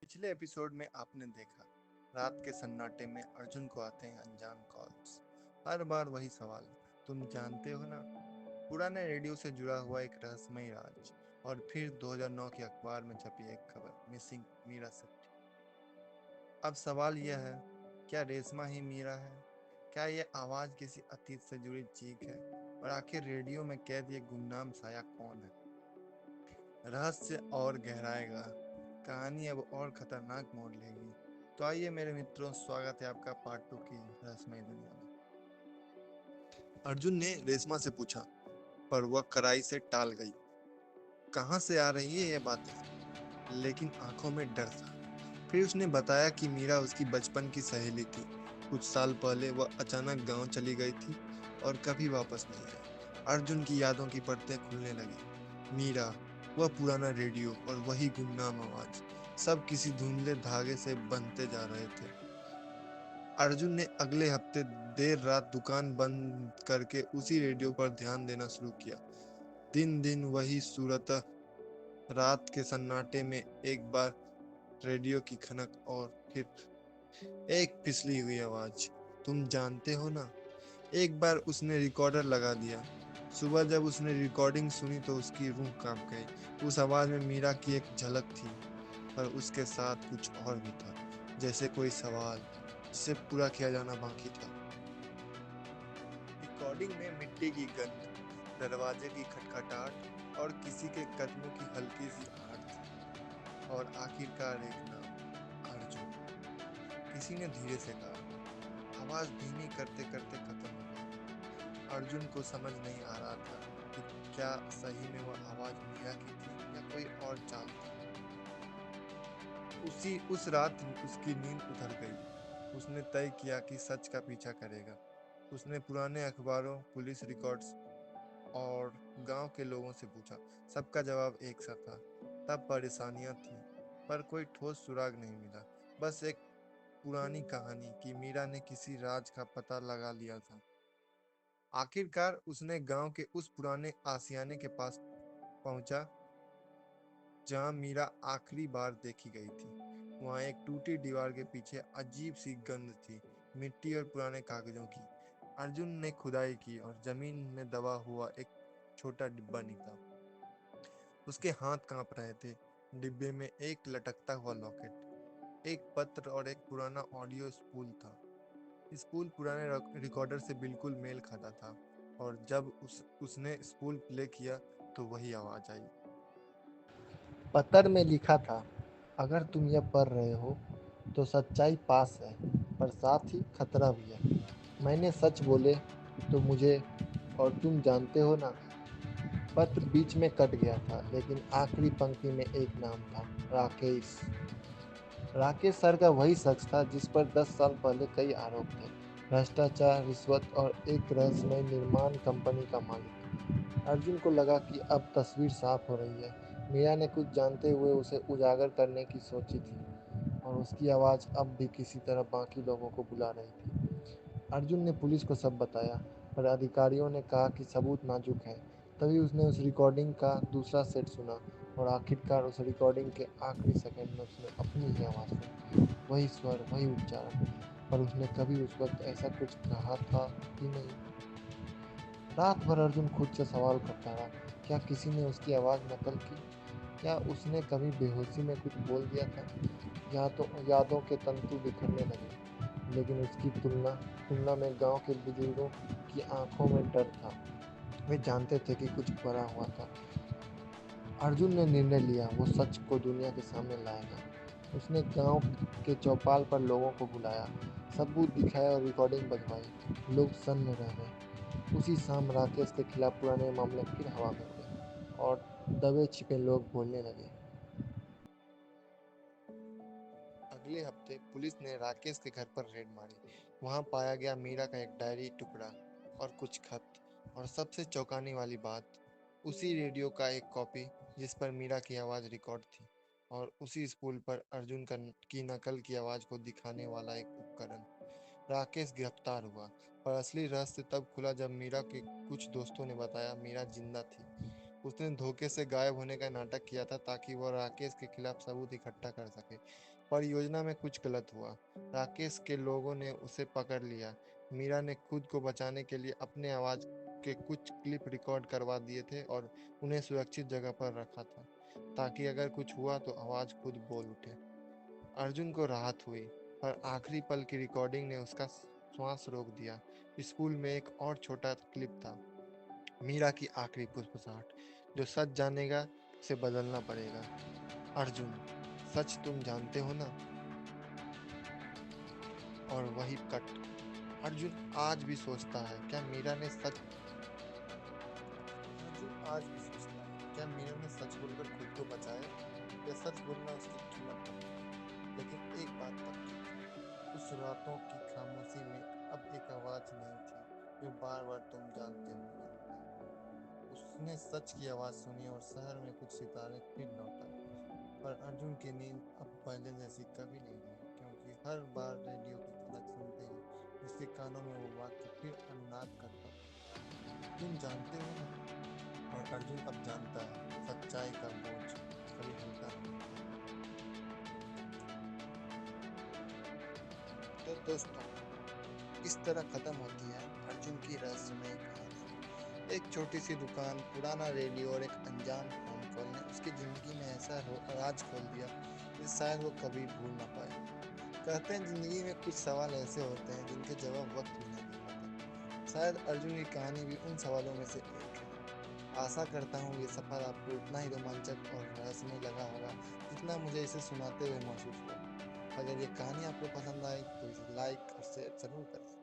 पिछले एपिसोड में आपने देखा रात के सन्नाटे में अर्जुन को आते हैं अनजान कॉल्स। हर बार वही सवाल, तुम जानते हो ना। पुराने रेडियो से जुड़ा हुआ एक रहस्यमय राज। और फिर 2009 के अखबार में छपी एक खबर, मिसिंग मीरा सेठी। अब सवाल यह है, क्या रेशमा ही मीरा है? क्या यह आवाज किसी अतीत से जुड़ी चीख है? और आखिर रेडियो में कैद ये गुमनाम साया कौन है? रहस्य और गहराएगा, कहानी अब और खतरनाक मोड़ लेगी। तो आइए मेरे मित्रों, स्वागत है आपका पार्ट 2 की रहस्यमय दुनिया में। अर्जुन ने रेशमा से पूछा, पर वह कड़ाई से टाल गई। कहाँ से आ रही है ये बातें? लेकिन आंखों में डर था। फिर उसने बताया कि मीरा उसकी बचपन की सहेली थी। कुछ साल पहले वह अचानक गांव चली गई थी और कभी वापस नहीं आई। अर्जुन की यादों की परतें खुलने लगी। मीरा, वह पुराना रेडियो और वही गुमनाम आवाज, सब किसी धुंधले धागे से बंधते जा रहे थे। अर्जुन ने अगले हफ्ते देर रात दुकान बंद करके उसी रेडियो पर ध्यान देना शुरू किया। दिन दिन वही सूरत, रात के सन्नाटे में एक बार रेडियो की खनक और फिर एक फिसली हुई आवाज, तुम जानते हो ना। एक बार उसने रिकॉर्डर लगा दिया। सुबह जब उसने रिकॉर्डिंग सुनी तो उसकी रूह कांप गई। उस आवाज में मीरा की एक झलक थी, पर उसके साथ कुछ और भी था, जैसे कोई सवाल जिसे पूरा किया जाना बाकी था। रिकॉर्डिंग में मिट्टी की गंध, दरवाजे की खटखटाहट और किसी के कदमों की हल्की सी आहट थी। और आखिरकार एक नाम, अर्जुन। किसी ने धीरे से कहा। आवाज धीमी करते करते खत्म हो गई। अर्जुन को समझ नहीं आ रहा था कि क्या सही में वह आवाज मीरा की थी या कोई और चाल थी। उस रात उसकी नींद उतर गई। उसने तय किया कि सच का पीछा करेगा। उसने पुराने अखबारों, पुलिस रिकॉर्ड्स और गांव के लोगों से पूछा। सबका जवाब एक सा था। तब परेशानियां थी, पर कोई ठोस सुराग नहीं मिला। बस एक पुरानी कहानी कि मीरा ने किसी राज का पता लगा लिया था। आखिरकार उसने गांव के उस पुराने आशियाने के पास पहुंचा जहां मीरा आखिरी बार देखी गई थी। वहां एक टूटी दीवार के पीछे अजीब सी गंध थी, मिट्टी और पुराने कागजों की। अर्जुन ने खुदाई की और जमीन में दबा हुआ एक छोटा डिब्बा निकला। उसके हाथ कांप रहे थे। डिब्बे में एक लटकता हुआ लॉकेट, एक पत्र और एक पुराना ऑडियो स्पूल था। स्पूल पुराने रिकॉर्डर से बिल्कुल मेल खाता था। और जब उसने स्पूल प्ले किया तो वही आवाज आई। पत्र में लिखा था, अगर तुम यह पढ़ रहे हो तो सच्चाई पास है, पर साथ ही खतरा भी है। मैंने सच बोले तो मुझे, और तुम जानते हो ना। पत्र बीच में कट गया था, लेकिन आखिरी पंक्ति में एक नाम था, राकेश। राकेश सर का वही शख्स था जिस पर 10 साल पहले कई आरोप थे। भ्रष्टाचार, रिश्वत और एक रहस्यमय निर्माण कंपनी का मालिक। अर्जुन को लगा कि अब तस्वीर साफ हो रही है। मीरा ने कुछ जानते हुए उसे उजागर करने की सोची थी, और उसकी आवाज़ अब भी किसी तरह बाकी लोगों को बुला रही थी। अर्जुन ने पुलिस को सब बताया, पर अधिकारियों ने कहा कि सबूत नाजुक है। तभी उसने उस रिकॉर्डिंग का दूसरा सेट सुना, और आखिरकार उस रिकॉर्डिंग के आखिरी सेकंड में उसने अपनी ही आवाज़ सुनी। वही स्वर, वही उच्चारण, पर उसने कभी उस वक्त ऐसा कुछ कहा था ही नहीं। रात भर अर्जुन खुद से सवाल करता रहा, क्या किसी ने उसकी आवाज़ नकल की? क्या उसने कभी बेहोशी में कुछ बोल दिया था? या तो यादों के तंतु बिखरने लगे, लेकिन उसकी तुलना तुलना में गांव के बुजुर्गों की आंखों में डर था। वे जानते थे कि कुछ बड़ा हुआ था। अर्जुन ने निर्णय लिया, वो सच को दुनिया के सामने लाएगा। उसने गांव के चौपाल पर लोगों को बुलाया, सबूत दिखाया और रिकॉर्डिंग बजवाई। लोग सन्न रह गए। उसी शाम राकेश के खिलाफ पुराने मामले फिर हवा में उड़े, और दबे छिपे लोग बोलने लगे। अगले हफ्ते पुलिस ने राकेश के घर पर रेड मारी। वहां पाया गया मीरा का एक डायरी टुकड़ा और कुछ खत। और सबसे चौंकाने वाली बात, उसी रेडियो का एक कॉपी जिस पर मीरा की आवाज रिकॉर्ड थी। और उसी स्पूल पर अर्जुन की नकल की आवाज को दिखाने वाला एक उपकरण। राकेश गिरफ्तार हुआ, पर असली रहस्य तब खुला जब मीरा के कुछ दोस्तों ने बताया मीरा जिंदा थी। उसने धोखे से गायब होने का नाटक किया था ताकि वह राकेश के खिलाफ सबूत इकट्ठा कर सके। परियोजना में कुछ गलत हुआ। राकेश के लोगों ने उसे पकड़ लिया। मीरा ने खुद को बचाने के लिए अपने आवाज के कुछ क्लिप रिकॉर्ड करवा दिए थे और उन्हें सुरक्षित जगह पर रखा था, ताकि अगर कुछ हुआ तो आवाज खुद बोल उठे। अर्जुन को राहत हुई, पर आखिरी पल की रिकॉर्डिंग ने उसका श्वास रोक दिया। स्कूल में एक और छोटा क्लिप था, मीरा की आखिरी फुसफुसाहट, जो सच जानेगा उसे बदलना पड़ेगा। अर्जुन, सच तुम जानते हो ना? और वही कट। अर्जुन आज भी सोचता है, क्या मीरा ने सच अर्जुन आज भी सोचता है, क्या मीरा ने सच बोलकर खुद को बचाया, या सच बोलना उसकी कीमत बन गया? लेकिन एक बात पक्की थी, उस रातों की खामोशी में अब एक आवाज नहीं थी, जो बार बार तुम जानते हो जानते हो। उसने सच की आवाज सुनी और शहर में कुछ सितारे फिर लौट आए। पर अर्जुन की नींद अब पहले जैसी कभी नहीं रही, क्योंकि हर बार रेडियो की खनक सुनते ही उसके कानों में वो वाक्य फिर अनुनाद करता था, तुम जानते हो ना? और अर्जुन अब जानता है, सच्चाई का बोझ कभी हल्का नहीं होता। तो दोस्तों, इस तरह खत्म होती है अर्जुन की रहस्यमय कहानी। एक छोटी सी दुकान, पुराना रेडियो और एक अनजान फोन कॉल ने उसकी जिंदगी में ऐसा राज खोल दिया जिसे शायद वो कभी भूल ना पाए। कहते हैं जिंदगी में कुछ सवाल ऐसे होते हैं जिनके जवाब वक्त भी नहीं दे पाता। शायद अर्जुन की कहानी भी उन सवालों में से एक है। आशा करता हूँ ये सफर आपको उतना ही रोमांचक और रहस्यमय लगा होगा जितना मुझे इसे सुनाते हुए महसूस हुआ। अगर ये कहानी आपको पसंद आई तो इसे लाइक और शेयर जरूर करें,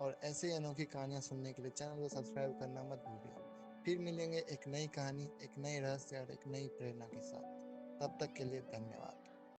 और ऐसे ही अनोखी कहानियां सुनने के लिए चैनल को सब्सक्राइब करना मत भूलिए। फिर मिलेंगे एक नई कहानी, एक नई रहस्य और एक नई प्रेरणा के साथ। तब तक के लिए धन्यवाद।